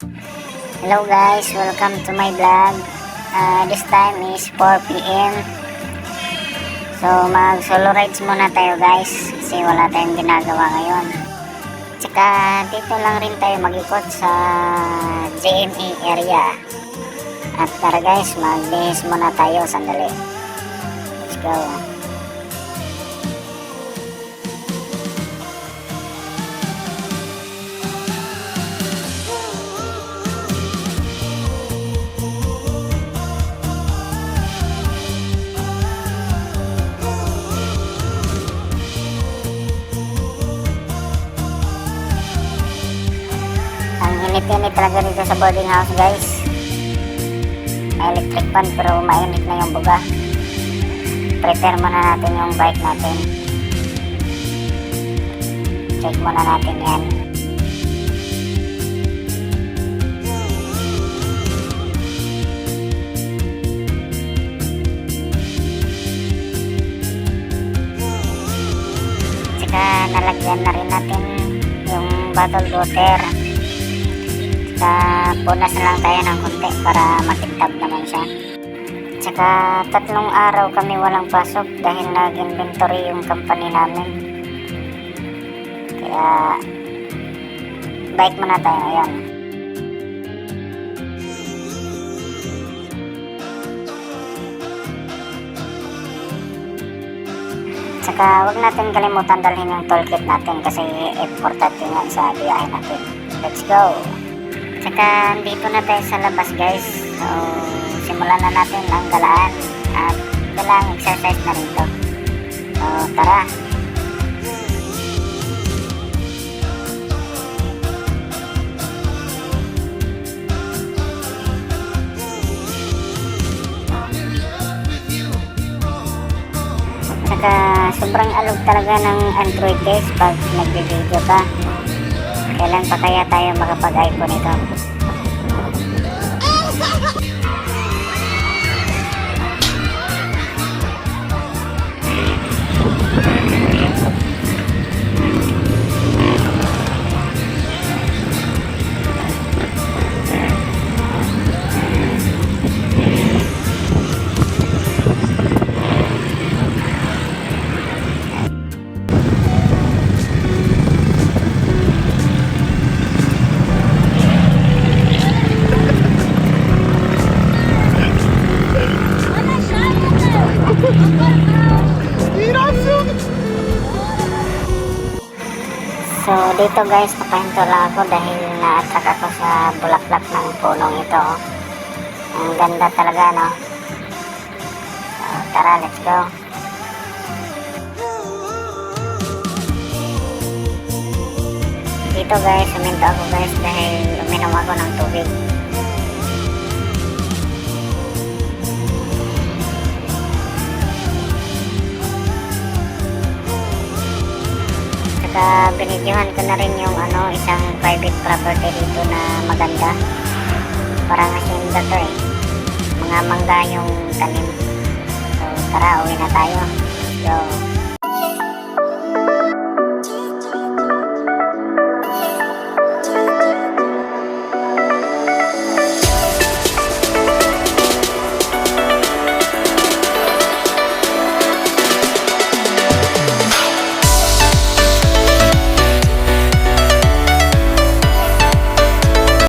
Hello guys, welcome to my vlog. This time is 4 p.m. So mag solo rides muna tayo guys kasi wala tayong ginagawa ngayon. Tsaka dito lang rin tayo mag-ikot sa GMA area. At tara guys, magbihis muna tayo sandali. Let's go. Init-init talaga dito sa boarding house guys. May electric fan pero mainit na yung buga. Prepare muna natin yung bike natin. Check muna natin yan. Tsaka nalagyan na rin natin yung bottle water. Punas na lang tayo ng konti para makintab naman siya. Tsaka 3 araw kami walang pasok dahil nag-inventory yung company namin. Kaya bike muna tayo ngayon. Tsaka wag natin kalimutan dalhin yung toolkit natin kasi importante nga sa biyahe natin. Let's go! Tsaka dito na tayo sa labas guys. So simulan na natin ang galaan at galang exercise na rin to. So tara. Tsaka sobrang alog talaga ng Android guys pag nagbe-video ka. Kailan pa kaya tayo makapag-iPhone ito? So dito guys, nakahinto lang ako dahil na-attract ako sa bulaklak ng punong ito. Ang ganda talaga, no? So tara, let's go. Dito guys, huminto ako guys dahil uminom ako ng tubig. Saka binidyohan ko na rin yung isang private property dito na maganda. Parang asyenda to eh. Mga mangga yung tanim. So tara, uwi na tayo. Let's go.